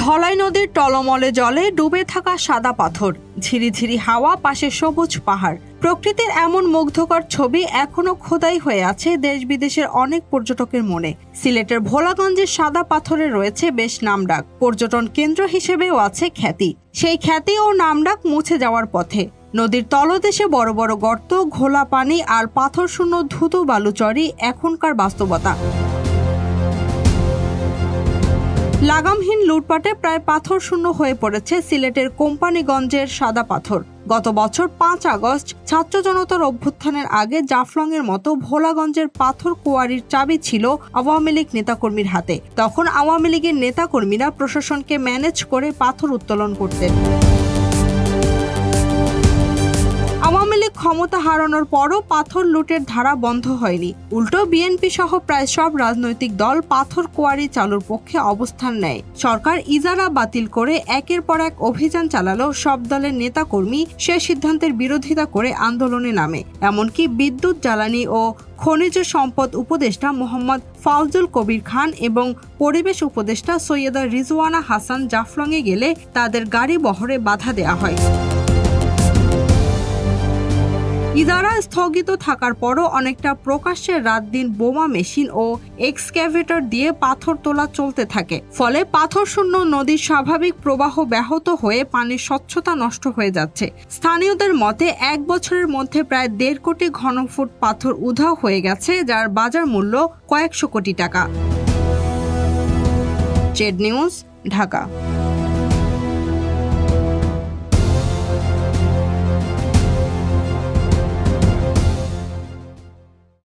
ধলাই নদীর টলমলে জলে ডুবে থাকা সাদা পাথর, ঝিরিঝিরি হাওয়া, পাশে সবুজ পাহাড়। প্রকৃতির এমন মুগ্ধকর ছবি এখনো খোদাই হয়ে আছে দেশ বিদেশের অনেক পর্যটকের মনে। সিলেটের ভোলাগঞ্জের সাদা পাথরে রয়েছে বেশ নামডাক, পর্যটন কেন্দ্র হিসেবেও আছে খ্যাতি। সেই খ্যাতি ও নামডাক মুছে যাওয়ার পথে। নদীর তলদেশে বড় বড় গর্ত, ঘোলা পানি আর পাথর শূন্য ধুধু বালুচরই এখনকার বাস্তবতা। লাগামহীন লুটপাটে প্রায় পাথর শূন্য হয়ে পড়েছে সিলেটের কোম্পানিগঞ্জের সাদা পাথর। গত বছর 5 আগস্ট ছাত্র জনতার অভ্যুত্থানের আগে জাফলংয়ের মতো ভোলাগঞ্জের পাথর কোয়ারির চাবি ছিল আওয়ামী লীগ নেতাকর্মীর হাতে। তখন আওয়ামী লীগের নেতাকর্মীরা প্রশাসনকে ম্যানেজ করে পাথর উত্তোলন করতেন। আওয়ামী লীগ ক্ষমতা হারানোর পরও পাথর লুটের ধারা বন্ধ হয়নি। উল্টো বিএনপি সহ প্রায় সব রাজনৈতিক দল পাথর কোয়ারি চালুর পক্ষে অবস্থান নেয়। সরকার ইজারা বাতিল করে একের পর এক অভিযান চালালেও সব দলের নেতাকর্মী সে সিদ্ধান্তের বিরোধিতা করে আন্দোলনে নামে। এমনকি বিদ্যুৎ, জ্বালানি ও খনিজ সম্পদ উপদেষ্টা মোহাম্মদ ফাউজুল কবির খান এবং পরিবেশ উপদেষ্টা সৈয়দা রিজওয়ানা হাসান জাফলংয়ে গেলে তাদের গাড়ি বহরে বাধা দেওয়া হয়। ইজারা স্থগিত থাকার পরও অনেকটা প্রকাশ্যে রাত দিন বোমা মেশিন ও এক্সক্যাভেটর দিয়ে পাথর তোলা চলতে থাকে। ফলে পাথর শূন্য নদীর স্বাভাবিক প্রবাহ ব্যাহত হয়ে পানির স্বচ্ছতা নষ্ট হয়ে যাচ্ছে। স্থানীয়দের মতে 1 বছরের মধ্যে প্রায় 1.5 কোটি ঘনফুট পাথর উধাও হয়ে গেছে, যার বাজার মূল্য কয়েকশো কোটি টাকা। Z news, Dhaka.